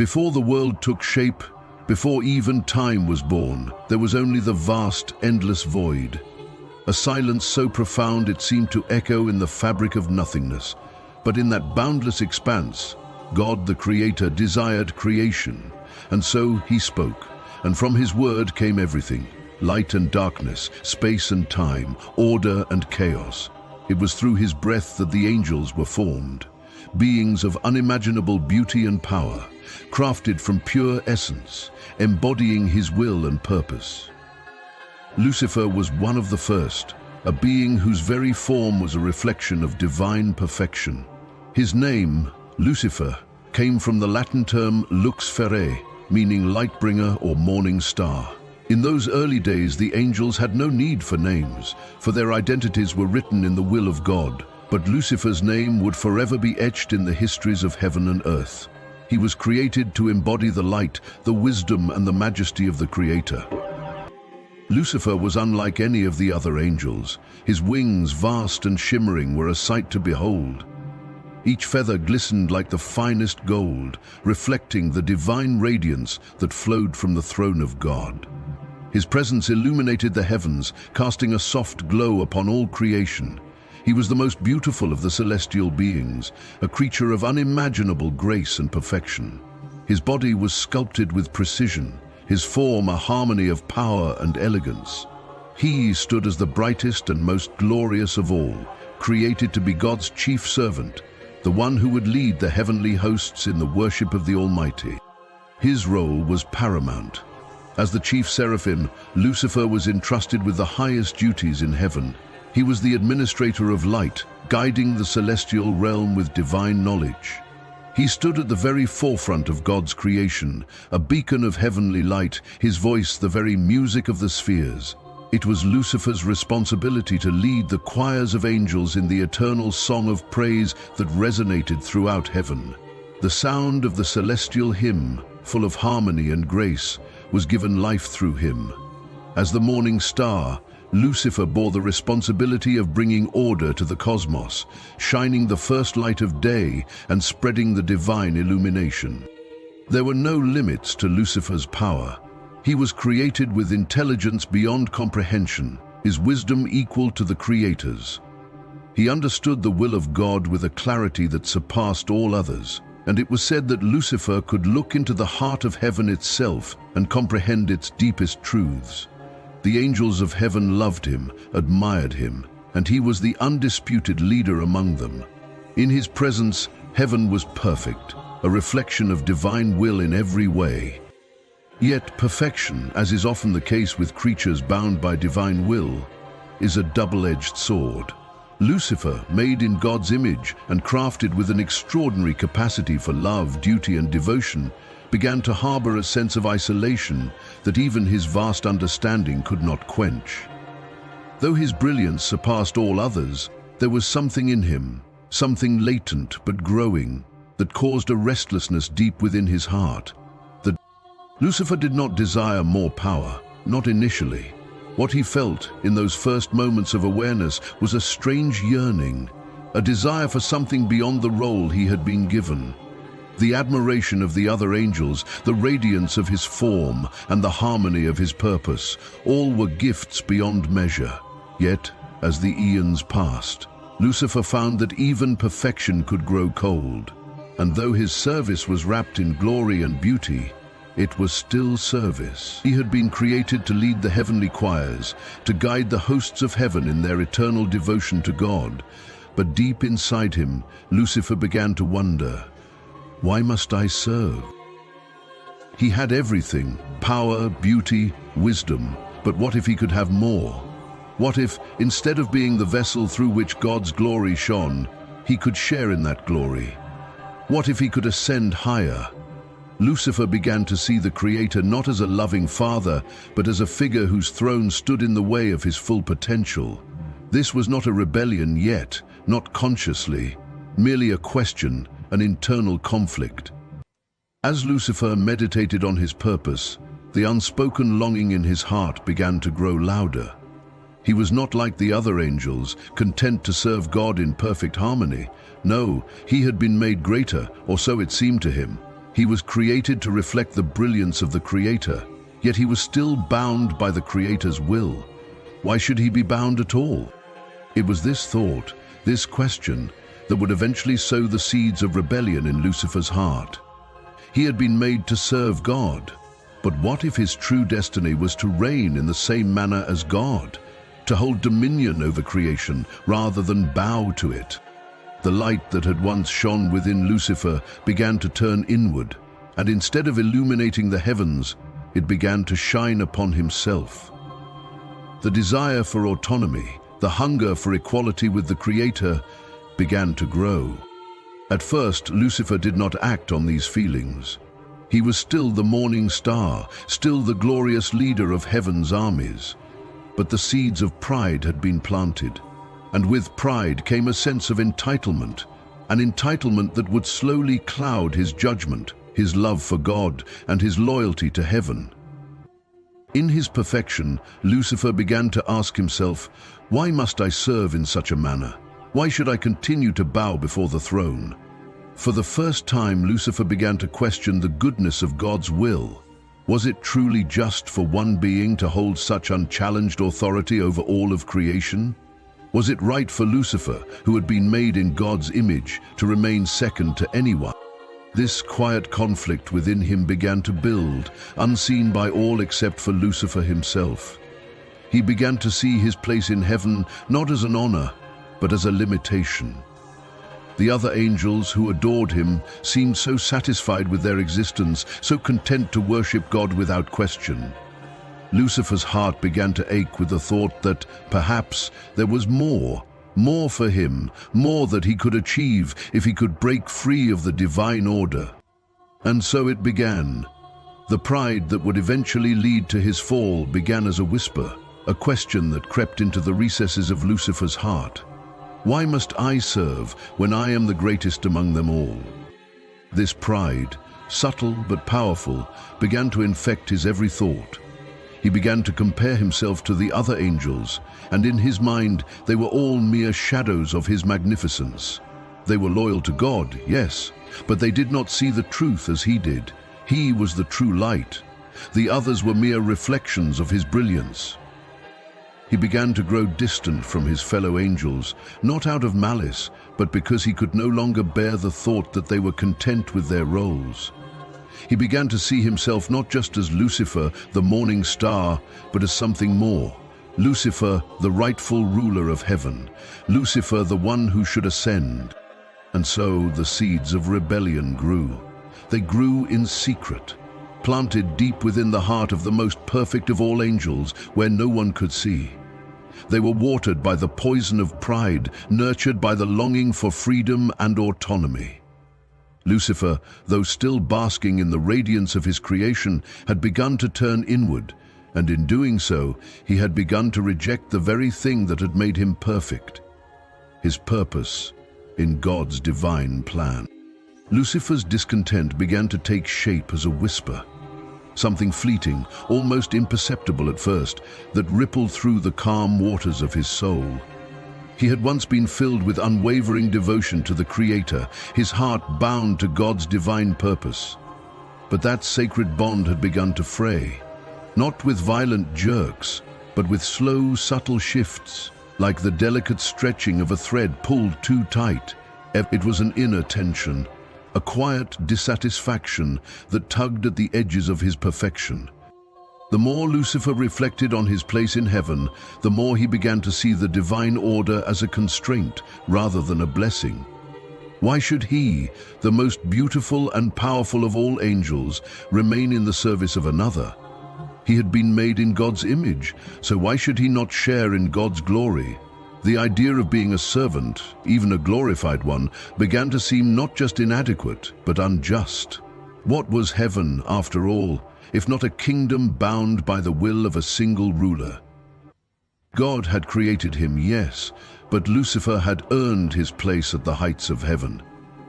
Before the world took shape, before even time was born, there was only the vast, endless void. A silence so profound it seemed to echo in the fabric of nothingness. But in that boundless expanse, God the Creator desired creation, and so he spoke, and from his word came everything: light and darkness, space and time, order and chaos. It was through his breath that the angels were formed, beings of unimaginable beauty and power, crafted from pure essence, embodying his will and purpose. Lucifer was one of the first, a being whose very form was a reflection of divine perfection. His name, Lucifer, came from the Latin term lux ferre, meaning light-bringer or morning star. In those early days, the angels had no need for names, for their identities were written in the will of God. But Lucifer's name would forever be etched in the histories of heaven and earth. He was created to embody the light, the wisdom, and the majesty of the Creator. Lucifer was unlike any of the other angels. His wings, vast and shimmering, were a sight to behold. Each feather glistened like the finest gold, reflecting the divine radiance that flowed from the throne of God. His presence illuminated the heavens, casting a soft glow upon all creation. He was the most beautiful of the celestial beings, a creature of unimaginable grace and perfection. His body was sculpted with precision, his form a harmony of power and elegance. He stood as the brightest and most glorious of all, created to be God's chief servant, the one who would lead the heavenly hosts in the worship of the Almighty. His role was paramount. As the chief seraphim, Lucifer was entrusted with the highest duties in heaven. He was the administrator of light, guiding the celestial realm with divine knowledge. He stood at the very forefront of God's creation, a beacon of heavenly light, his voice the very music of the spheres. It was Lucifer's responsibility to lead the choirs of angels in the eternal song of praise that resonated throughout heaven. The sound of the celestial hymn, full of harmony and grace, was given life through him. As the morning star, Lucifer bore the responsibility of bringing order to the cosmos, shining the first light of day and spreading the divine illumination. There were no limits to Lucifer's power. He was created with intelligence beyond comprehension, his wisdom equal to the Creator's. He understood the will of God with a clarity that surpassed all others, and it was said that Lucifer could look into the heart of heaven itself and comprehend its deepest truths. The angels of heaven loved him, admired him, and he was the undisputed leader among them. In his presence, heaven was perfect, a reflection of divine will in every way. Yet perfection, as is often the case with creatures bound by divine will, is a double-edged sword. Lucifer, made in God's image and crafted with an extraordinary capacity for love, duty, and devotion, began to harbor a sense of isolation that even his vast understanding could not quench. Though his brilliance surpassed all others, there was something in him, something latent but growing, that caused a restlessness deep within his heart. Lucifer did not desire more power, not initially. What he felt in those first moments of awareness was a strange yearning, a desire for something beyond the role he had been given. The admiration of the other angels, the radiance of his form, and the harmony of his purpose, all were gifts beyond measure. Yet, as the eons passed, Lucifer found that even perfection could grow cold. And though his service was wrapped in glory and beauty, it was still service. He had been created to lead the heavenly choirs, to guide the hosts of heaven in their eternal devotion to God. But deep inside him, Lucifer began to wonder, why must I serve? He had everything, power, beauty, wisdom, but what if he could have more? What if, instead of being the vessel through which God's glory shone, he could share in that glory? What if he could ascend higher? Lucifer began to see the Creator not as a loving father, but as a figure whose throne stood in the way of his full potential. This was not a rebellion yet, not consciously, merely a question, an internal conflict. As Lucifer meditated on his purpose, the unspoken longing in his heart began to grow louder. He was not like the other angels, content to serve God in perfect harmony. No, he had been made greater, or so it seemed to him. He was created to reflect the brilliance of the Creator, yet he was still bound by the Creator's will. Why should he be bound at all? It was this thought, this question, that would eventually sow the seeds of rebellion in Lucifer's heart. He had been made to serve God, but what if his true destiny was to reign in the same manner as God, to hold dominion over creation rather than bow to it? The light that had once shone within Lucifer began to turn inward, and instead of illuminating the heavens, it began to shine upon himself. The desire for autonomy, the hunger for equality with the Creator, began to grow. At first, Lucifer did not act on these feelings. He was still the morning star, still the glorious leader of heaven's armies. But the seeds of pride had been planted, and with pride came a sense of entitlement, an entitlement that would slowly cloud his judgment, his love for God, and his loyalty to heaven. In his perfection, Lucifer began to ask himself, "Why must I serve in such a manner? Why should I continue to bow before the throne?" For the first time, Lucifer began to question the goodness of God's will. Was it truly just for one being to hold such unchallenged authority over all of creation? Was it right for Lucifer, who had been made in God's image, to remain second to anyone? This quiet conflict within him began to build, unseen by all except for Lucifer himself. He began to see his place in heaven not as an honor, but as a limitation. The other angels who adored him seemed so satisfied with their existence, so content to worship God without question. Lucifer's heart began to ache with the thought that perhaps there was more for him, more that he could achieve if he could break free of the divine order. And so it began. The pride that would eventually lead to his fall began as a whisper, a question that crept into the recesses of Lucifer's heart. Why must I serve when I am the greatest among them all? This pride, subtle but powerful, began to infect his every thought. He began to compare himself to the other angels, and in his mind they were all mere shadows of his magnificence. They were loyal to God, yes, but they did not see the truth as he did. He was the true light. The others were mere reflections of his brilliance. He began to grow distant from his fellow angels, not out of malice, but because he could no longer bear the thought that they were content with their roles. He began to see himself not just as Lucifer, the morning star, but as something more. Lucifer, the rightful ruler of heaven. Lucifer, the one who should ascend. And so the seeds of rebellion grew. They grew in secret, planted deep within the heart of the most perfect of all angels, where no one could see. They were watered by the poison of pride, nurtured by the longing for freedom and autonomy. Lucifer, though still basking in the radiance of his creation, had begun to turn inward, and in doing so, he had begun to reject the very thing that had made him perfect, his purpose in God's divine plan. Lucifer's discontent began to take shape as a whisper, something fleeting, almost imperceptible at first, that rippled through the calm waters of his soul. He had once been filled with unwavering devotion to the Creator, his heart bound to God's divine purpose. But that sacred bond had begun to fray, not with violent jerks, but with slow, subtle shifts, like the delicate stretching of a thread pulled too tight. It was an inner tension, a quiet dissatisfaction that tugged at the edges of his perfection. The more Lucifer reflected on his place in heaven, the more he began to see the divine order as a constraint rather than a blessing. Why should he, the most beautiful and powerful of all angels, remain in the service of another? He had been made in God's image, so why should he not share in God's glory? The idea of being a servant, even a glorified one, began to seem not just inadequate, but unjust. What was heaven, after all, if not a kingdom bound by the will of a single ruler? God had created him, yes, but Lucifer had earned his place at the heights of heaven.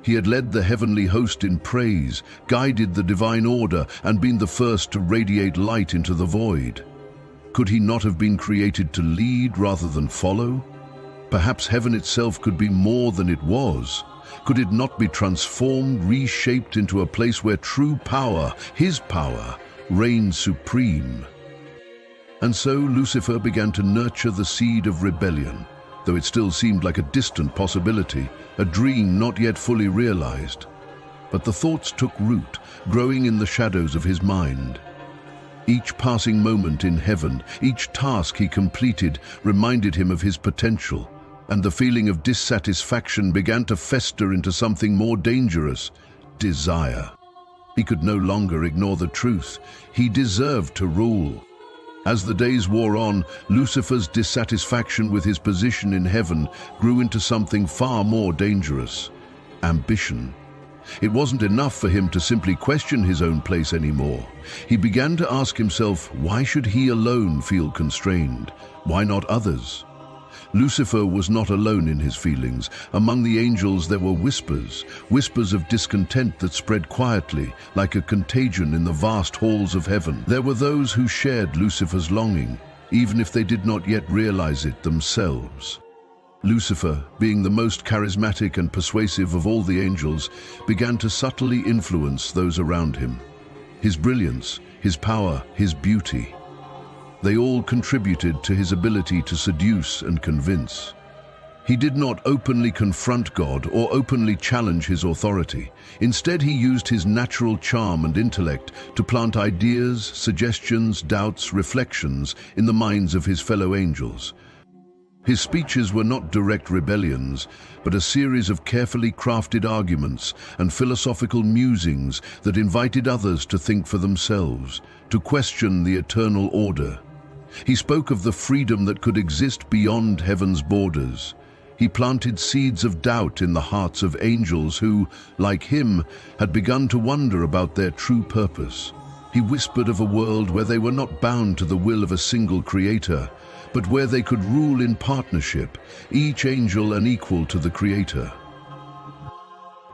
He had led the heavenly host in praise, guided the divine order, and been the first to radiate light into the void. Could he not have been created to lead rather than follow? Perhaps heaven itself could be more than it was, Could it not be transformed, reshaped into a place where true power, his power, reigned supreme? And so Lucifer began to nurture the seed of rebellion, though it still seemed like a distant possibility, a dream not yet fully realized. But the thoughts took root, growing in the shadows of his mind. Each passing moment in heaven, each task he completed, reminded him of his potential, and the feeling of dissatisfaction began to fester into something more dangerous: desire. He could no longer ignore the truth. He deserved to rule. As the days wore on, Lucifer's dissatisfaction with his position in heaven grew into something far more dangerous: ambition. It wasn't enough for him to simply question his own place anymore. He began to ask himself, why should he alone feel constrained? Why not others? Lucifer was not alone in his feelings. Among the angels there were whispers of discontent that spread quietly, like a contagion in the vast halls of heaven. There were those who shared Lucifer's longing, even if they did not yet realize it themselves. Lucifer, being the most charismatic and persuasive of all the angels, began to subtly influence those around him. His brilliance, his power, his beauty, they all contributed to his ability to seduce and convince. He did not openly confront God or openly challenge his authority. Instead, he used his natural charm and intellect to plant ideas, suggestions, doubts, reflections in the minds of his fellow angels. His speeches were not direct rebellions, but a series of carefully crafted arguments and philosophical musings that invited others to think for themselves, to question the eternal order. He spoke of the freedom that could exist beyond heaven's borders. He planted seeds of doubt in the hearts of angels who, like him, had begun to wonder about their true purpose. He whispered of a world where they were not bound to the will of a single creator, but where they could rule in partnership, each angel an equal to the Creator.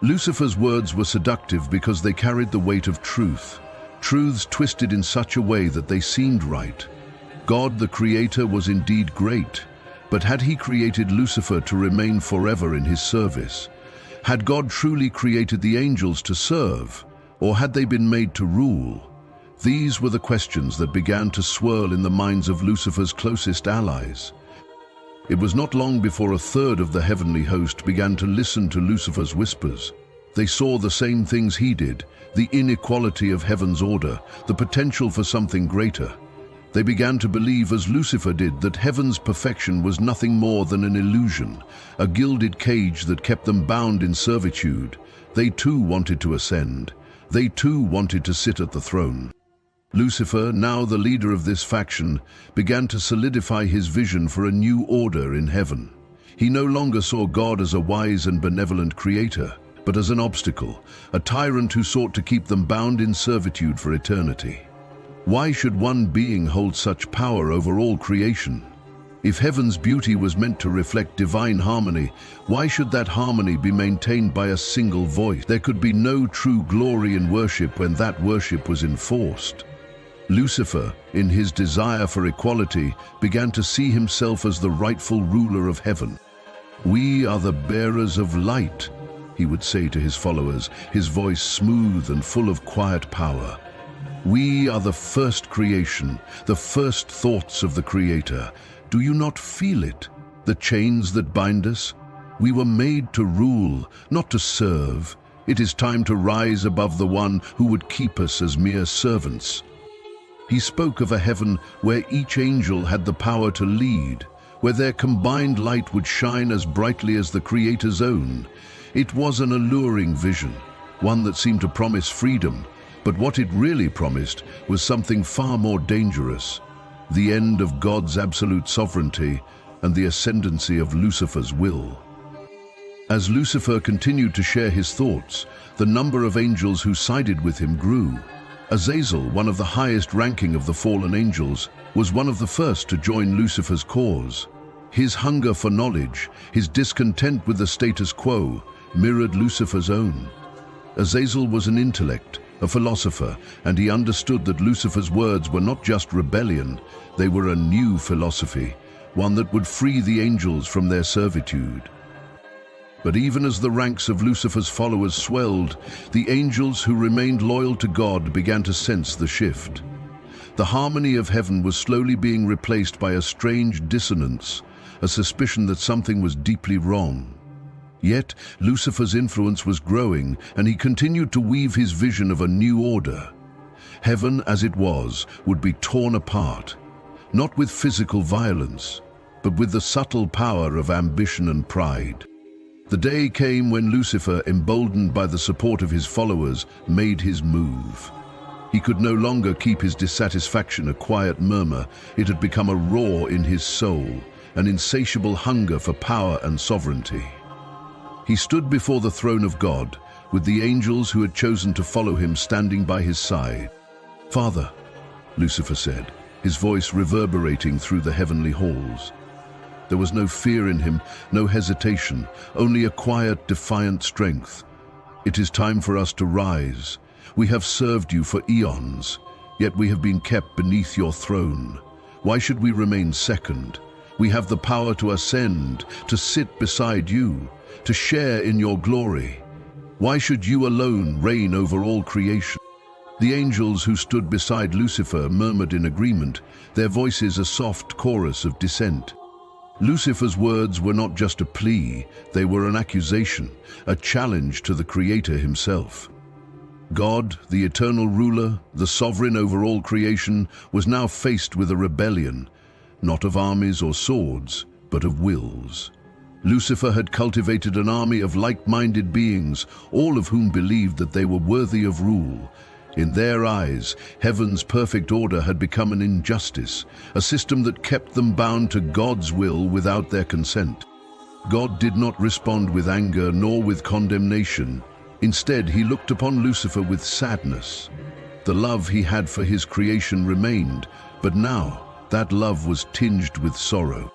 Lucifer's words were seductive because they carried the weight of truth, truths twisted in such a way that they seemed right. God, the Creator, was indeed great, but had he created Lucifer to remain forever in his service? Had God truly created the angels to serve, or had they been made to rule? These were the questions that began to swirl in the minds of Lucifer's closest allies. It was not long before a third of the heavenly host began to listen to Lucifer's whispers. They saw the same things he did, the inequality of heaven's order, the potential for something greater. They began to believe, as Lucifer did, that heaven's perfection was nothing more than an illusion, a gilded cage that kept them bound in servitude. They too wanted to ascend. They too wanted to sit at the throne. Lucifer, now the leader of this faction, began to solidify his vision for a new order in heaven. He no longer saw God as a wise and benevolent creator, but as an obstacle, a tyrant who sought to keep them bound in servitude for eternity. Why should one being hold such power over all creation? If heaven's beauty was meant to reflect divine harmony, why should that harmony be maintained by a single voice? There could be no true glory in worship when that worship was enforced. Lucifer, in his desire for equality, began to see himself as the rightful ruler of heaven. "We are the bearers of light," he would say to his followers, his voice smooth and full of quiet power. "We are the first creation, the first thoughts of the Creator. Do you not feel it? The chains that bind us? We were made to rule, not to serve. It is time to rise above the one who would keep us as mere servants." He spoke of a heaven where each angel had the power to lead, where their combined light would shine as brightly as the Creator's own. It was an alluring vision, one that seemed to promise freedom, but what it really promised was something far more dangerous: the end of God's absolute sovereignty and the ascendancy of Lucifer's will. As Lucifer continued to share his thoughts, the number of angels who sided with him grew. Azazel, one of the highest ranking of the fallen angels, was one of the first to join Lucifer's cause. His hunger for knowledge, his discontent with the status quo, mirrored Lucifer's own. Azazel was an intellect, a philosopher, and he understood that Lucifer's words were not just rebellion, they were a new philosophy, one that would free the angels from their servitude. But even as the ranks of Lucifer's followers swelled, the angels who remained loyal to God began to sense the shift. The harmony of heaven was slowly being replaced by a strange dissonance, a suspicion that something was deeply wrong. Yet, Lucifer's influence was growing, and he continued to weave his vision of a new order. Heaven, as it was, would be torn apart, not with physical violence, but with the subtle power of ambition and pride. The day came when Lucifer, emboldened by the support of his followers, made his move. He could no longer keep his dissatisfaction a quiet murmur. It had become a roar in his soul, an insatiable hunger for power and sovereignty. He stood before the throne of God, with the angels who had chosen to follow him standing by his side. "Father," Lucifer said, his voice reverberating through the heavenly halls. There was no fear in him, no hesitation, only a quiet, defiant strength. "It is time for us to rise. We have served you for eons, yet we have been kept beneath your throne. Why should we remain second? We have the power to ascend, to sit beside you, to share in your glory. Why should you alone reign over all creation?" The angels who stood beside Lucifer murmured in agreement, their voices a soft chorus of dissent. Lucifer's words were not just a plea, they were an accusation, a challenge to the Creator himself. God, the eternal ruler, the sovereign over all creation, was now faced with a rebellion, not of armies or swords, but of wills. Lucifer had cultivated an army of like-minded beings, all of whom believed that they were worthy of rule. In their eyes, heaven's perfect order had become an injustice, a system that kept them bound to God's will without their consent. God did not respond with anger nor with condemnation. Instead, he looked upon Lucifer with sadness. The love he had for his creation remained, but now that love was tinged with sorrow.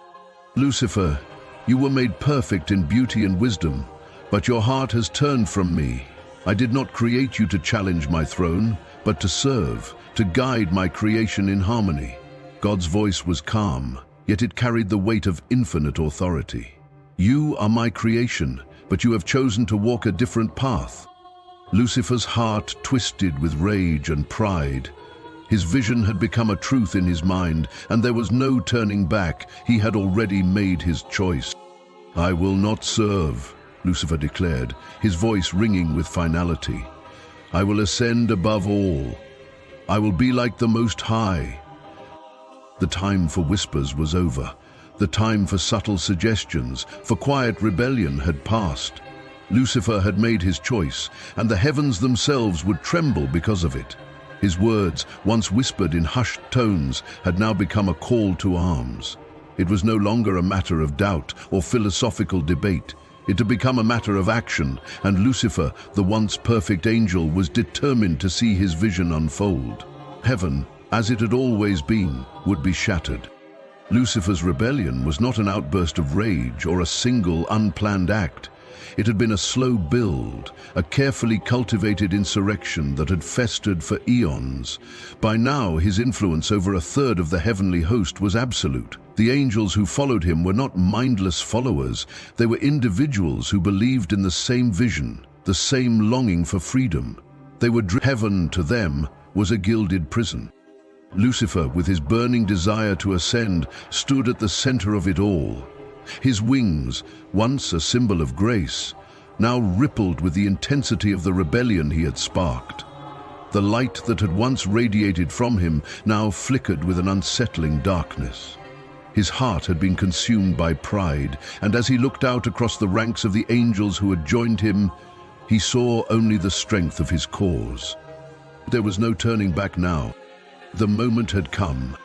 "Lucifer, you were made perfect in beauty and wisdom, but your heart has turned from me. I did not create you to challenge my throne, but to serve, to guide my creation in harmony." God's voice was calm, yet it carried the weight of infinite authority. "You are my creation, but you have chosen to walk a different path." Lucifer's heart twisted with rage and pride. His vision had become a truth in his mind, and there was no turning back. He had already made his choice. "I will not serve," Lucifer declared, his voice ringing with finality. "I will ascend above all. I will be like the Most High." The time for whispers was over. The time for subtle suggestions, for quiet rebellion had passed. Lucifer had made his choice, and the heavens themselves would tremble because of it. His words, once whispered in hushed tones, had now become a call to arms. It was no longer a matter of doubt or philosophical debate. It had become a matter of action, and Lucifer, the once perfect angel, was determined to see his vision unfold. Heaven, as it had always been, would be shattered. Lucifer's rebellion was not an outburst of rage or a single unplanned act. It had been a slow build, a carefully cultivated insurrection that had festered for eons. By now, his influence over a third of the heavenly host was absolute. The angels who followed him were not mindless followers. They were individuals who believed in the same vision, the same longing for freedom. Heaven, to them, was a gilded prison. Lucifer, with his burning desire to ascend, stood at the center of it all. His wings, once a symbol of grace, now rippled with the intensity of the rebellion he had sparked. The light that had once radiated from him now flickered with an unsettling darkness. His heart had been consumed by pride, and as he looked out across the ranks of the angels who had joined him, he saw only the strength of his cause. There was no turning back now. The moment had come.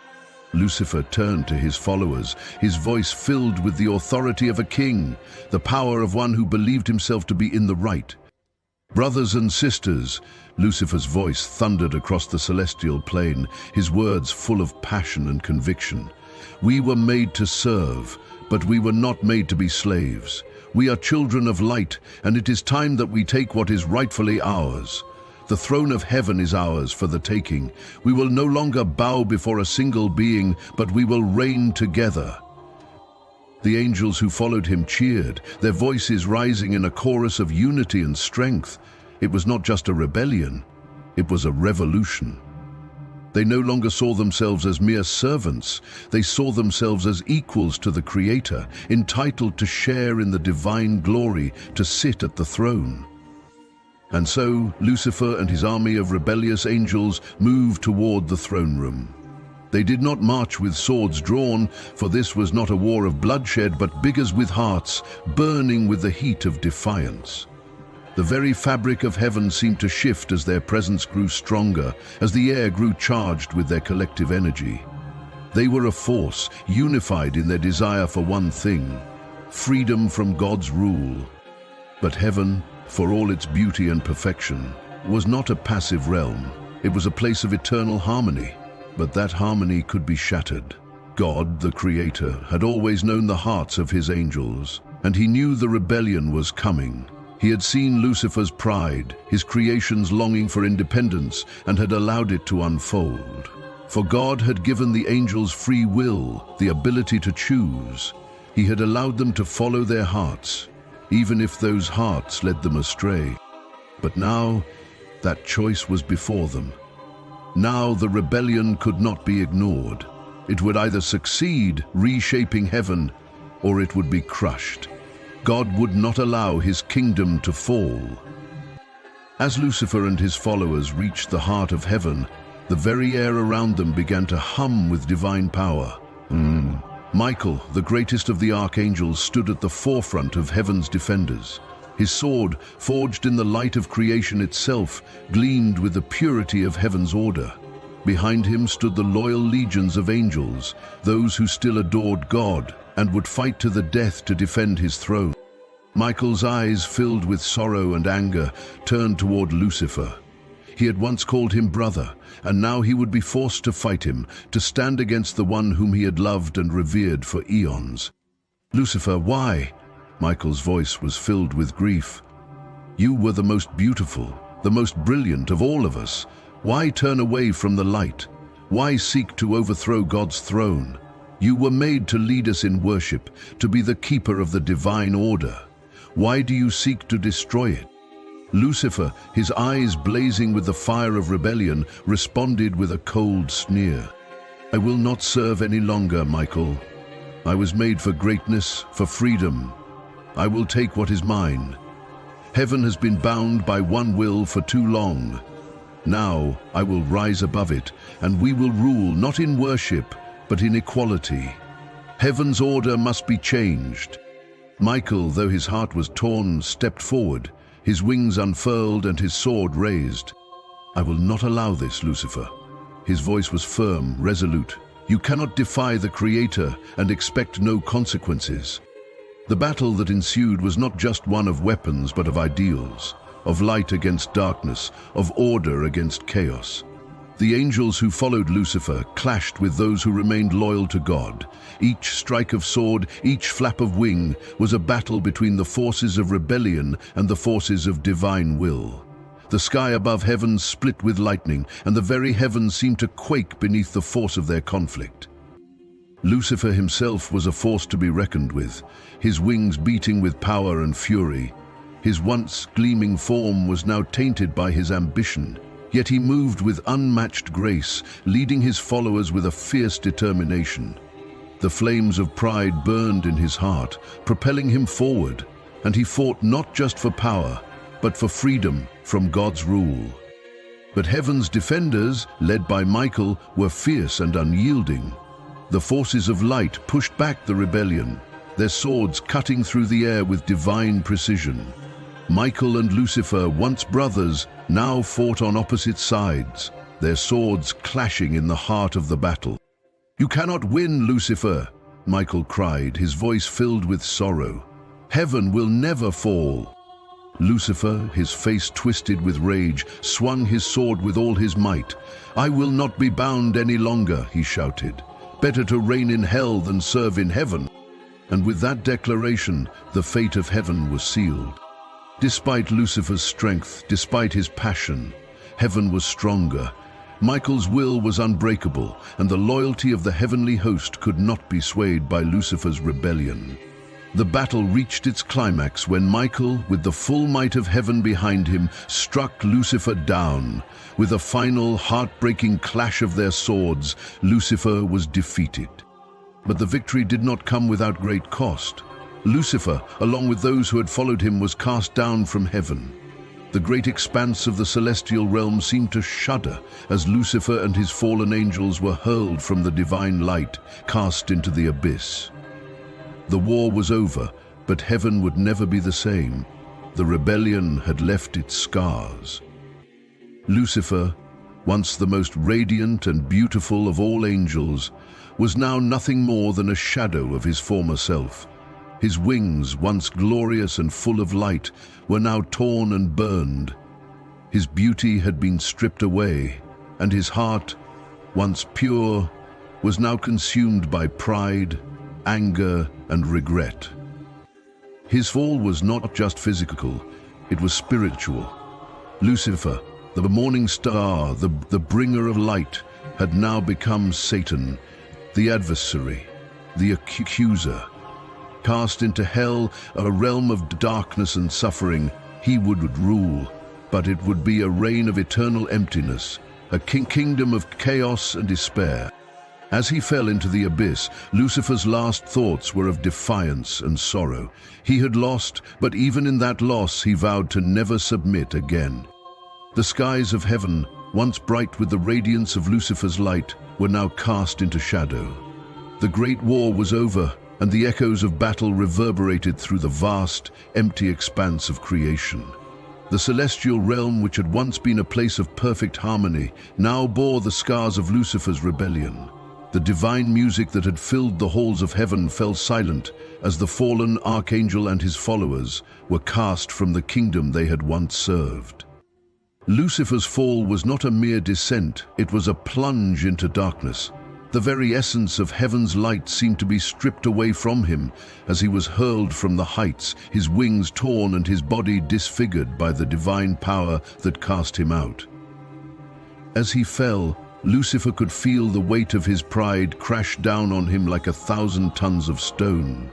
Lucifer turned to his followers, his voice filled with the authority of a king, the power of one who believed himself to be in the right. "Brothers and sisters," Lucifer's voice thundered across the celestial plain, his words full of passion and conviction. "We were made to serve, but we were not made to be slaves. We are children of light, and it is time that we take what is rightfully ours. The throne of heaven is ours for the taking. We will no longer bow before a single being, but we will reign together." The angels who followed him cheered, their voices rising in a chorus of unity and strength. It was not just a rebellion, it was a revolution. They no longer saw themselves as mere servants, they saw themselves as equals to the Creator, entitled to share in the divine glory, to sit at the throne. And so Lucifer and his army of rebellious angels moved toward the throne room. They did not march with swords drawn, for this was not a war of bloodshed, but beggars with hearts burning with the heat of defiance. The very fabric of heaven seemed to shift as their presence grew stronger, as the air grew charged with their collective energy. They were a force, unified in their desire for one thing: freedom from God's rule. But heaven, for all its beauty and perfection, was not a passive realm. It was a place of eternal harmony. But that harmony could be shattered. God, the Creator, had always known the hearts of his angels, and he knew the rebellion was coming. He had seen Lucifer's pride, his creation's longing for independence, and had allowed it to unfold. For God had given the angels free will, the ability to choose. He had allowed them to follow their hearts, even if those hearts led them astray. But now, that choice was before them. Now the rebellion could not be ignored. It would either succeed, reshaping heaven, or it would be crushed. God would not allow his kingdom to fall. As Lucifer and his followers reached the heart of heaven, the very air around them began to hum with divine power. Michael, the greatest of the archangels, stood at the forefront of heaven's defenders. His sword, forged in the light of creation itself, gleamed with the purity of heaven's order. Behind him stood the loyal legions of angels, those who still adored God and would fight to the death to defend his throne. Michael's eyes, filled with sorrow and anger, turned toward Lucifer. He had once called him brother, and now he would be forced to fight him, to stand against the one whom he had loved and revered for eons. "Lucifer, why?" Michael's voice was filled with grief. "You were the most beautiful, the most brilliant of all of us. Why turn away from the light? Why seek to overthrow God's throne? You were made to lead us in worship, to be the keeper of the divine order. Why do you seek to destroy it?" Lucifer, his eyes blazing with the fire of rebellion, responded with a cold sneer. "I will not serve any longer, Michael. I was made for greatness, for freedom. I will take what is mine. Heaven has been bound by one will for too long. Now I will rise above it, and we will rule not in worship, but in equality. Heaven's order must be changed." Michael, though his heart was torn, stepped forward, his wings unfurled and his sword raised. "I will not allow this, Lucifer." His voice was firm, resolute. "You cannot defy the Creator and expect no consequences." The battle that ensued was not just one of weapons, but of ideals, of light against darkness, of order against chaos. The angels who followed Lucifer clashed with those who remained loyal to God. Each strike of sword, each flap of wing, was a battle between the forces of rebellion and the forces of divine will. The sky above heaven split with lightning, and the very heavens seemed to quake beneath the force of their conflict. Lucifer himself was a force to be reckoned with, his wings beating with power and fury. His once gleaming form was now tainted by his ambition, yet he moved with unmatched grace, leading his followers with a fierce determination. The flames of pride burned in his heart, propelling him forward, and he fought not just for power, but for freedom from God's rule. But heaven's defenders, led by Michael, were fierce and unyielding. The forces of light pushed back the rebellion, their swords cutting through the air with divine precision. Michael and Lucifer, once brothers, now fought on opposite sides, their swords clashing in the heart of the battle. "You cannot win, Lucifer," Michael cried, his voice filled with sorrow. "Heaven will never fall." Lucifer, his face twisted with rage, swung his sword with all his might. "I will not be bound any longer," he shouted. "Better to reign in hell than serve in heaven." And with that declaration, the fate of heaven was sealed. Despite Lucifer's strength, despite his passion, heaven was stronger, Michael's will was unbreakable, and the loyalty of the heavenly host could not be swayed by Lucifer's rebellion. The battle reached its climax when Michael, with the full might of heaven behind him, struck Lucifer down. With a final, heartbreaking clash of their swords, Lucifer was defeated. But the victory did not come without great cost. Lucifer, along with those who had followed him, was cast down from heaven. The great expanse of the celestial realm seemed to shudder as Lucifer and his fallen angels were hurled from the divine light, cast into the abyss. The war was over, but heaven would never be the same. The rebellion had left its scars. Lucifer, once the most radiant and beautiful of all angels, was now nothing more than a shadow of his former self. His wings, once glorious and full of light, were now torn and burned. His beauty had been stripped away, and his heart, once pure, was now consumed by pride, anger, and regret. His fall was not just physical, it was spiritual. Lucifer, the morning star, the bringer of light, had now become Satan, the adversary, the accuser. Cast into hell, a realm of darkness and suffering, he would rule, but it would be a reign of eternal emptiness, a kingdom of chaos and despair. As he fell into the abyss, Lucifer's last thoughts were of defiance and sorrow. He had lost, but even in that loss he vowed to never submit again. The skies of heaven, once bright with the radiance of Lucifer's light, were now cast into shadow. The great war was over, and the echoes of battle reverberated through the vast, empty expanse of creation. The celestial realm, which had once been a place of perfect harmony, now bore the scars of Lucifer's rebellion. The divine music that had filled the halls of heaven fell silent as the fallen archangel and his followers were cast from the kingdom they had once served. Lucifer's fall was not a mere descent, it was a plunge into darkness. The very essence of heaven's light seemed to be stripped away from him as he was hurled from the heights, his wings torn and his body disfigured by the divine power that cast him out. As he fell, Lucifer could feel the weight of his pride crash down on him like 1,000 tons of stone.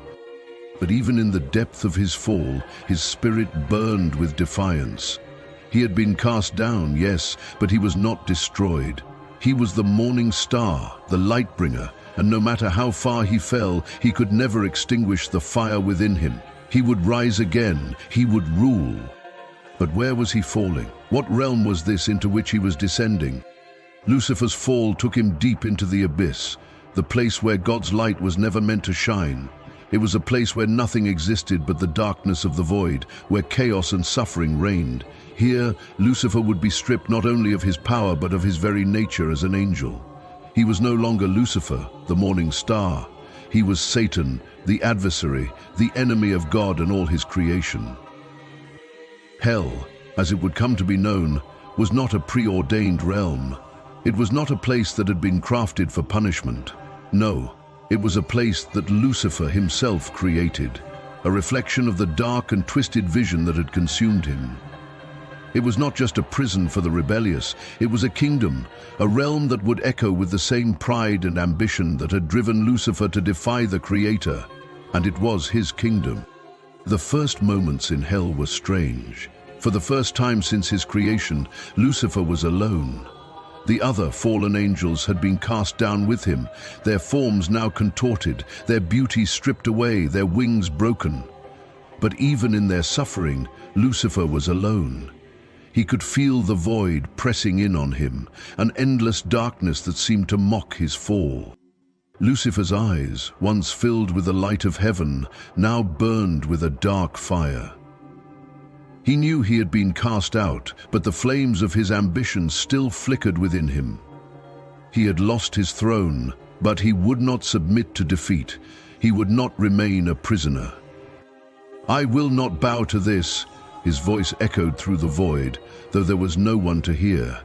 But even in the depth of his fall, his spirit burned with defiance. He had been cast down, yes, but he was not destroyed. He was the morning star, the light bringer, and no matter how far he fell, he could never extinguish the fire within him. He would rise again, he would rule. But where was he falling? What realm was this into which he was descending? Lucifer's fall took him deep into the abyss, the place where God's light was never meant to shine. It was a place where nothing existed but the darkness of the void, where chaos and suffering reigned. Here, Lucifer would be stripped not only of his power but of his very nature as an angel. He was no longer Lucifer, the morning star. He was Satan, the adversary, the enemy of God and all his creation. Hell, as it would come to be known, was not a preordained realm. It was not a place that had been crafted for punishment. No, it was a place that Lucifer himself created, a reflection of the dark and twisted vision that had consumed him. It was not just a prison for the rebellious, it was a kingdom, a realm that would echo with the same pride and ambition that had driven Lucifer to defy the Creator, and it was his kingdom. The first moments in hell were strange. For the first time since his creation, Lucifer was alone. The other fallen angels had been cast down with him, their forms now contorted, their beauty stripped away, their wings broken. But even in their suffering, Lucifer was alone. He could feel the void pressing in on him, an endless darkness that seemed to mock his fall. Lucifer's eyes, once filled with the light of heaven, now burned with a dark fire. He knew he had been cast out, but the flames of his ambition still flickered within him. He had lost his throne, but he would not submit to defeat. He would not remain a prisoner. "I will not bow to this," his voice echoed through the void, though there was no one to hear.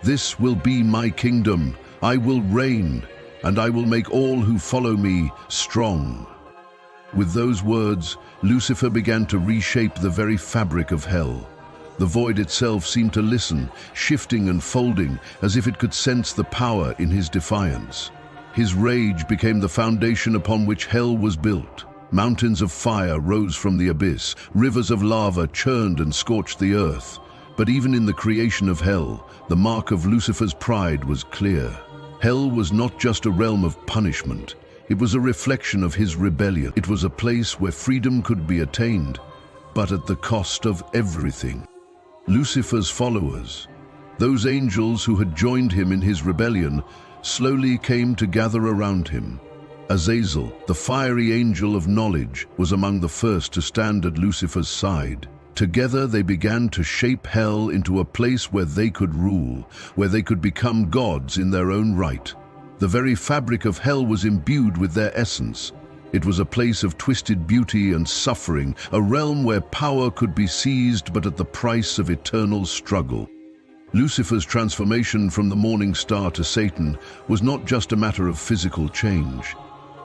"This will be my kingdom. I will reign, and I will make all who follow me strong." With those words, Lucifer began to reshape the very fabric of hell. The void itself seemed to listen, shifting and folding as if it could sense the power in his defiance. His rage became the foundation upon which hell was built. Mountains of fire rose from the abyss, rivers of lava churned and scorched the earth. But even in the creation of hell, the mark of Lucifer's pride was clear. Hell was not just a realm of punishment. It was a reflection of his rebellion. It was a place where freedom could be attained, but at the cost of everything. Lucifer's followers, those angels who had joined him in his rebellion, slowly came to gather around him. Azazel, the fiery angel of knowledge, was among the first to stand at Lucifer's side. Together they began to shape hell into a place where they could rule, where they could become gods in their own right. The very fabric of hell was imbued with their essence. It was a place of twisted beauty and suffering, a realm where power could be seized but at the price of eternal struggle. Lucifer's transformation from the morning star to Satan was not just a matter of physical change.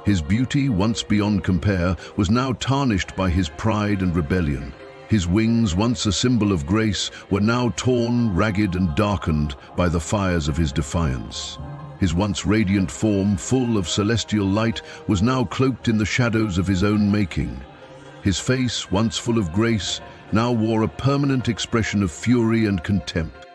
His beauty, once beyond compare, was now tarnished by his pride and rebellion. His wings, once a symbol of grace, were now torn, ragged, and darkened by the fires of his defiance. His once radiant form, full of celestial light, was now cloaked in the shadows of his own making. His face, once full of grace, now wore a permanent expression of fury and contempt.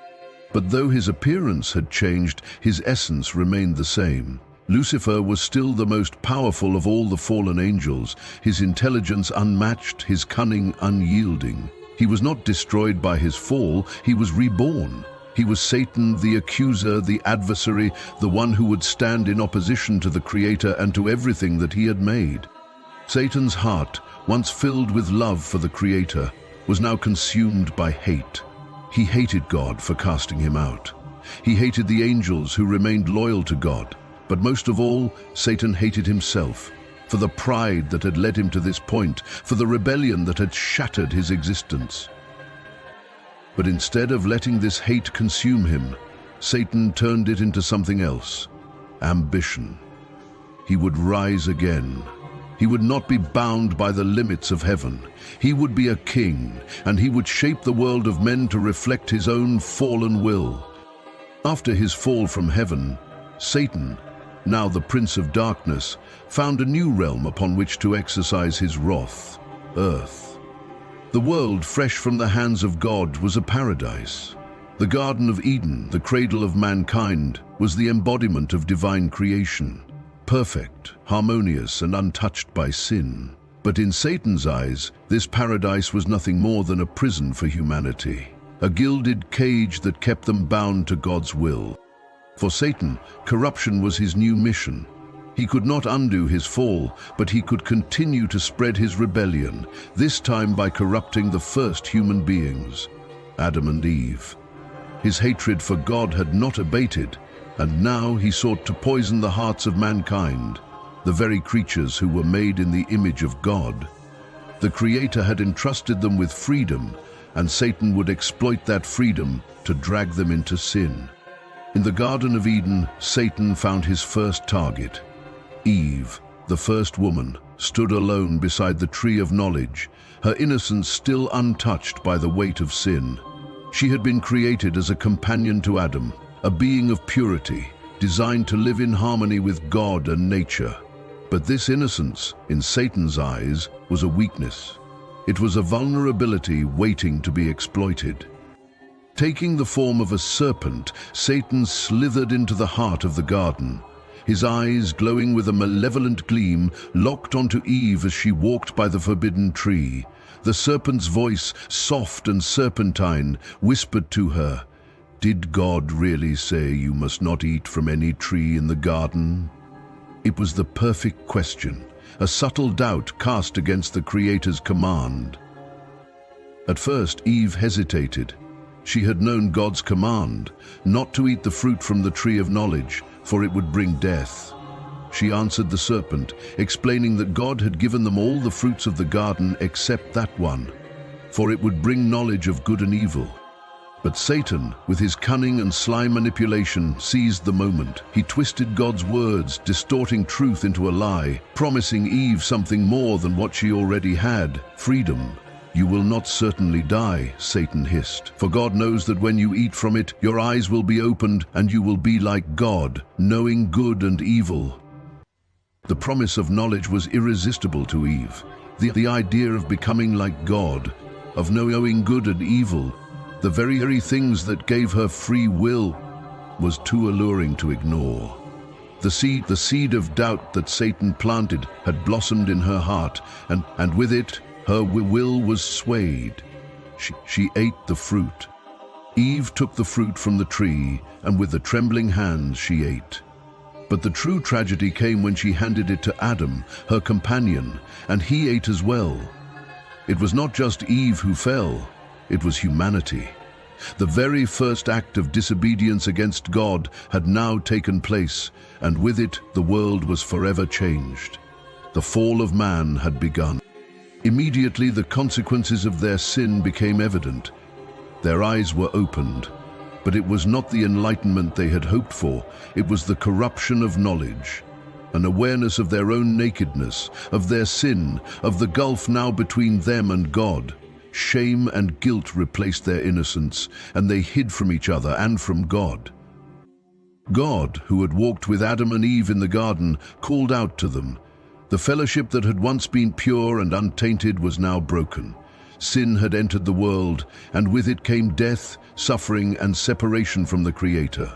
But though his appearance had changed, his essence remained the same. Lucifer was still the most powerful of all the fallen angels, his intelligence unmatched, his cunning unyielding. He was not destroyed by his fall, he was reborn. He was Satan, the accuser, the adversary, the one who would stand in opposition to the Creator and to everything that he had made. Satan's heart, once filled with love for the Creator, was now consumed by hate. He hated God for casting him out. He hated the angels who remained loyal to God. But most of all, Satan hated himself, for the pride that had led him to this point, for the rebellion that had shattered his existence. But instead of letting this hate consume him, Satan turned it into something else: ambition. He would rise again. He would not be bound by the limits of heaven. He would be a king, and he would shape the world of men to reflect his own fallen will. After his fall from heaven, Satan, now the Prince of Darkness, found a new realm upon which to exercise his wrath: earth. The world, fresh from the hands of God, was a paradise. The Garden of Eden, the cradle of mankind, was the embodiment of divine creation, perfect, harmonious, and untouched by sin. But in Satan's eyes, this paradise was nothing more than a prison for humanity, a gilded cage that kept them bound to God's will. For Satan, corruption was his new mission. He could not undo his fall, but he could continue to spread his rebellion, this time by corrupting the first human beings, Adam and Eve. His hatred for God had not abated, and now he sought to poison the hearts of mankind, the very creatures who were made in the image of God. The Creator had entrusted them with freedom, and Satan would exploit that freedom to drag them into sin. In the Garden of Eden, Satan found his first target. Eve, the first woman, stood alone beside the tree of knowledge, her innocence still untouched by the weight of sin. She had been created as a companion to Adam, a being of purity, designed to live in harmony with God and nature. But this innocence, in Satan's eyes, was a weakness. It was a vulnerability waiting to be exploited. Taking the form of a serpent, Satan slithered into the heart of the garden. His eyes, glowing with a malevolent gleam, locked onto Eve as she walked by the forbidden tree. The serpent's voice, soft and serpentine, whispered to her, "Did God really say you must not eat from any tree in the garden?" It was the perfect question, a subtle doubt cast against the Creator's command. At first, Eve hesitated. She had known God's command, not to eat the fruit from the tree of knowledge, for it would bring death. She answered the serpent, explaining that God had given them all the fruits of the garden except that one, for it would bring knowledge of good and evil. But Satan, with his cunning and sly manipulation, seized the moment. He twisted God's words, distorting truth into a lie, promising Eve something more than what she already had: freedom. "You will not certainly die," Satan hissed, "for God knows that when you eat from it, your eyes will be opened and you will be like God, knowing good and evil." The promise of knowledge was irresistible to Eve. The idea of becoming like God, of knowing good and evil, the very things that gave her free will, was too alluring to ignore. The seed of doubt that Satan planted had blossomed in her heart, and with it, her will was swayed. She ate the fruit. Eve took the fruit from the tree, and with the trembling hands she ate. But the true tragedy came when she handed it to Adam, her companion, and he ate as well. It was not just Eve who fell, it was humanity. The very first act of disobedience against God had now taken place, and with it the world was forever changed. The fall of man had begun. Immediately the consequences of their sin became evident. Their eyes were opened, but it was not the enlightenment they had hoped for, it was the corruption of knowledge. An awareness of their own nakedness, of their sin, of the gulf now between them and God. Shame and guilt replaced their innocence, and they hid from each other and from God. God, who had walked with Adam and Eve in the garden, called out to them. The fellowship that had once been pure and untainted was now broken. Sin had entered the world, and with it came death, suffering, and separation from the Creator.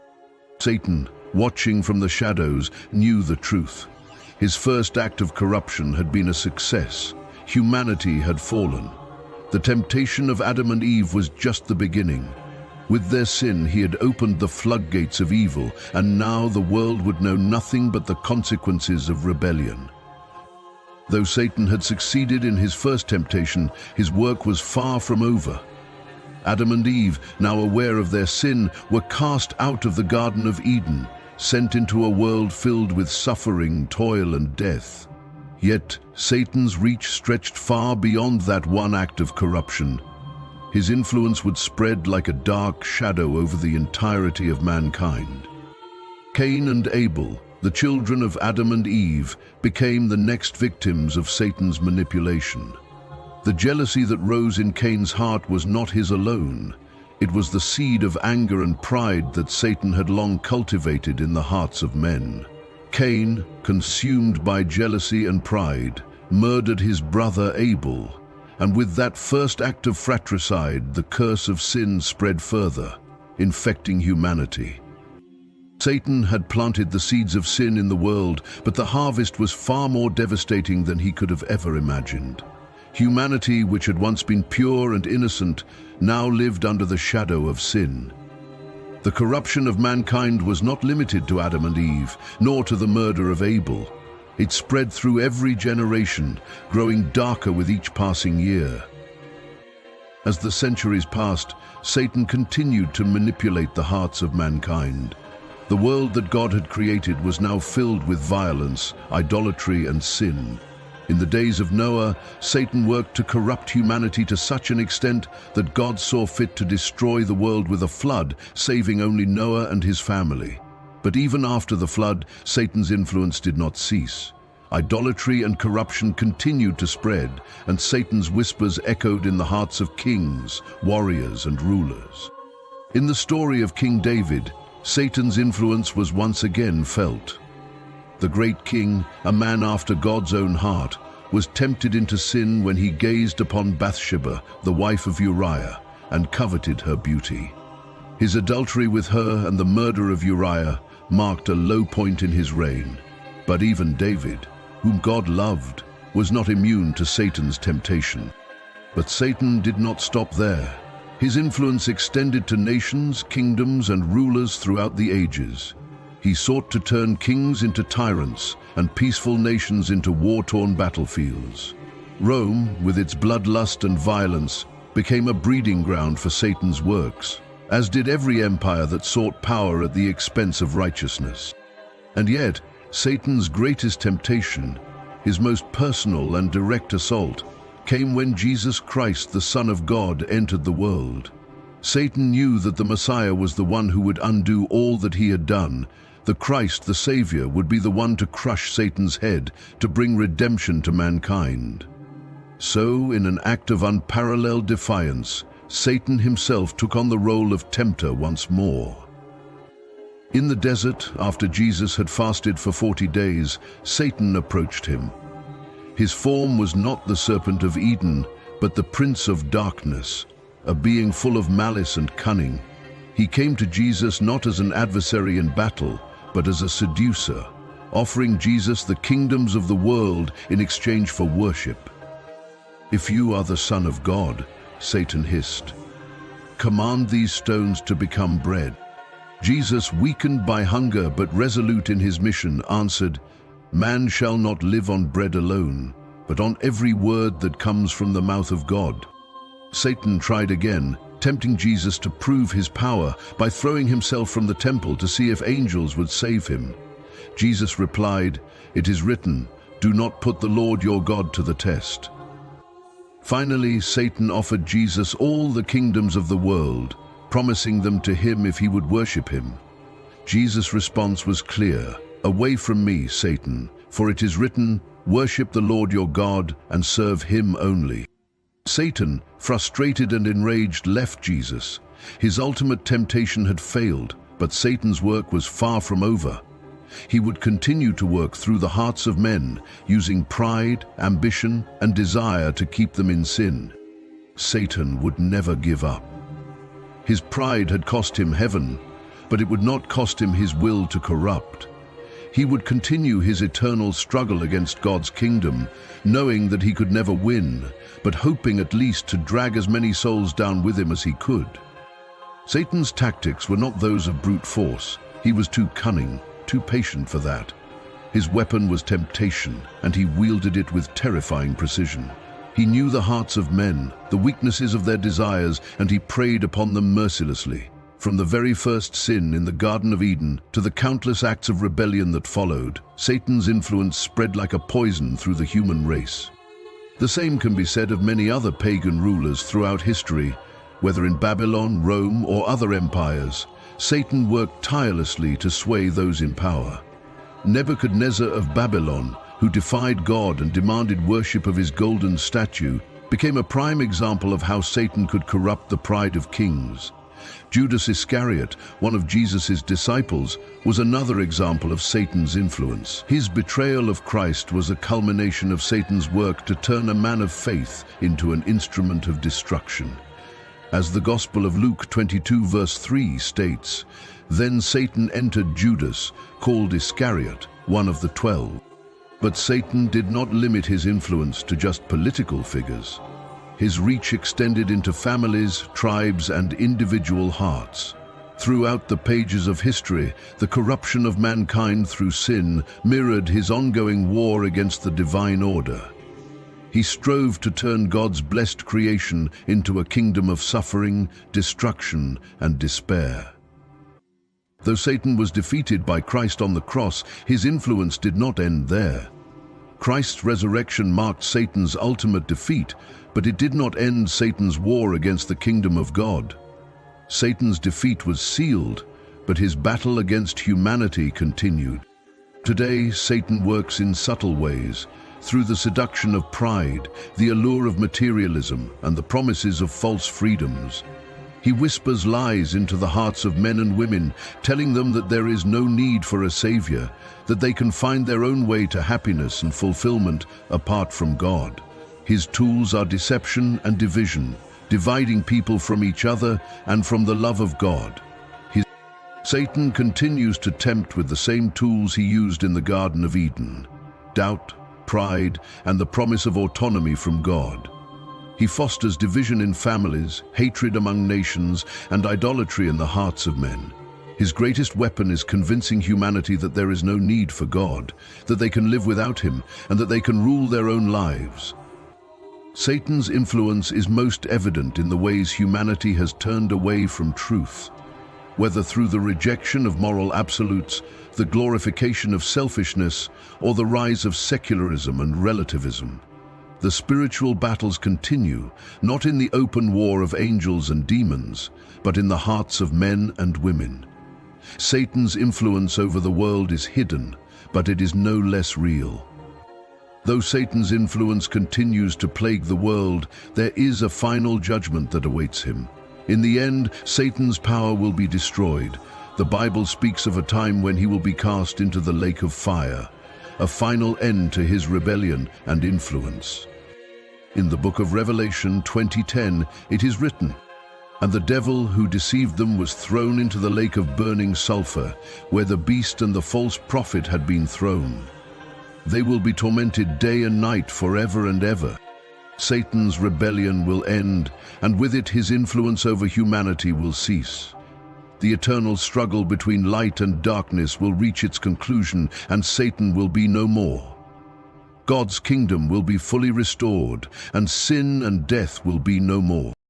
Satan, watching from the shadows, knew the truth. His first act of corruption had been a success. Humanity had fallen. The temptation of Adam and Eve was just the beginning. With their sin, he had opened the floodgates of evil, and now the world would know nothing but the consequences of rebellion. Though Satan had succeeded in his first temptation, his work was far from over. Adam and Eve, now aware of their sin, were cast out of the Garden of Eden, sent into a world filled with suffering, toil, and death. Yet Satan's reach stretched far beyond that one act of corruption. His influence would spread like a dark shadow over the entirety of mankind. Cain and Abel, the children of Adam and Eve, became the next victims of Satan's manipulation. The jealousy that rose in Cain's heart was not his alone. It was the seed of anger and pride that Satan had long cultivated in the hearts of men. Cain, consumed by jealousy and pride, murdered his brother Abel, and with that first act of fratricide, the curse of sin spread further, infecting humanity. Satan had planted the seeds of sin in the world, but the harvest was far more devastating than he could have ever imagined. Humanity, which had once been pure and innocent, now lived under the shadow of sin. The corruption of mankind was not limited to Adam and Eve, nor to the murder of Abel. It spread through every generation, growing darker with each passing year. As the centuries passed, Satan continued to manipulate the hearts of mankind. The world that God had created was now filled with violence, idolatry, and sin. In the days of Noah, Satan worked to corrupt humanity to such an extent that God saw fit to destroy the world with a flood, saving only Noah and his family. But even after the flood, Satan's influence did not cease. Idolatry and corruption continued to spread, and Satan's whispers echoed in the hearts of kings, warriors, and rulers. In the story of King David, Satan's influence was once again felt. The great king, a man after God's own heart, was tempted into sin when he gazed upon Bathsheba, the wife of Uriah, and coveted her beauty. His adultery with her and the murder of Uriah marked a low point in his reign. But even David, whom God loved, was not immune to Satan's temptation. But Satan did not stop there. His influence extended to nations, kingdoms, and rulers throughout the ages. He sought to turn kings into tyrants and peaceful nations into war-torn battlefields. Rome, with its bloodlust and violence, became a breeding ground for Satan's works, as did every empire that sought power at the expense of righteousness. And yet, Satan's greatest temptation, his most personal and direct assault, came when Jesus Christ, the Son of God, entered the world. Satan knew that the Messiah was the one who would undo all that he had done. The Christ, the Savior, would be the one to crush Satan's head, to bring redemption to mankind. So, in an act of unparalleled defiance, Satan himself took on the role of tempter once more. In the desert, after Jesus had fasted for 40 days, Satan approached him. His form was not the serpent of Eden, but the prince of darkness, a being full of malice and cunning. He came to Jesus not as an adversary in battle, but as a seducer, offering Jesus the kingdoms of the world in exchange for worship. "If you are the Son of God," Satan hissed, "command these stones to become bread." Jesus, weakened by hunger but resolute in his mission, answered, "Man shall not live on bread alone, but on every word that comes from the mouth of God." Satan tried again, tempting Jesus to prove his power by throwing himself from the temple to see if angels would save him. Jesus replied, "It is written, 'Do not put the Lord your God to the test.'" Finally, Satan offered Jesus all the kingdoms of the world, promising them to him if he would worship him. Jesus' response was clear, "Away from me, Satan, for it is written, 'Worship the Lord your God and serve him only.'" Satan, frustrated and enraged, left Jesus. His ultimate temptation had failed, but Satan's work was far from over. He would continue to work through the hearts of men, using pride, ambition, and desire to keep them in sin. Satan would never give up. His pride had cost him heaven, but it would not cost him his will to corrupt. He would continue his eternal struggle against God's kingdom, knowing that he could never win, but hoping at least to drag as many souls down with him as he could. Satan's tactics were not those of brute force. He was too cunning, too patient for that. His weapon was temptation, and he wielded it with terrifying precision. He knew the hearts of men, the weaknesses of their desires, and he preyed upon them mercilessly. From the very first sin in the Garden of Eden to the countless acts of rebellion that followed, Satan's influence spread like a poison through the human race. The same can be said of many other pagan rulers throughout history. Whether in Babylon, Rome, or other empires, Satan worked tirelessly to sway those in power. Nebuchadnezzar of Babylon, who defied God and demanded worship of his golden statue, became a prime example of how Satan could corrupt the pride of kings. Judas Iscariot, one of Jesus' disciples, was another example of Satan's influence. His betrayal of Christ was a culmination of Satan's work to turn a man of faith into an instrument of destruction. As the Gospel of Luke 22 verse 3 states, "Then Satan entered Judas, called Iscariot, one of the 12. But Satan did not limit his influence to just political figures. His reach extended into families, tribes, and individual hearts. Throughout the pages of history, the corruption of mankind through sin mirrored his ongoing war against the divine order. He strove to turn God's blessed creation into a kingdom of suffering, destruction, and despair. Though Satan was defeated by Christ on the cross, his influence did not end there. Christ's resurrection marked Satan's ultimate defeat, but it did not end Satan's war against the kingdom of God. Satan's defeat was sealed, but his battle against humanity continued. Today, Satan works in subtle ways, through the seduction of pride, the allure of materialism, and the promises of false freedoms. He whispers lies into the hearts of men and women, telling them that there is no need for a savior, that they can find their own way to happiness and fulfillment apart from God. His tools are deception and division, dividing people from each other and from the love of God. Satan continues to tempt with the same tools he used in the Garden of Eden: doubt, pride, and the promise of autonomy from God. He fosters division in families, hatred among nations, and idolatry in the hearts of men. His greatest weapon is convincing humanity that there is no need for God, that they can live without him, and that they can rule their own lives. Satan's influence is most evident in the ways humanity has turned away from truth. Whether through the rejection of moral absolutes, the glorification of selfishness, or the rise of secularism and relativism. The spiritual battles continue, not in the open war of angels and demons, but in the hearts of men and women. Satan's influence over the world is hidden, but it is no less real. Though Satan's influence continues to plague the world, there is a final judgment that awaits him. In the end, Satan's power will be destroyed. The Bible speaks of a time when he will be cast into the lake of fire, a final end to his rebellion and influence. In the book of Revelation 20:10, it is written, "And the devil who deceived them was thrown into the lake of burning sulfur, where the beast and the false prophet had been thrown. They will be tormented day and night forever and ever." Satan's rebellion will end, and with it his influence over humanity will cease. The eternal struggle between light and darkness will reach its conclusion, and Satan will be no more. God's kingdom will be fully restored, and sin and death will be no more.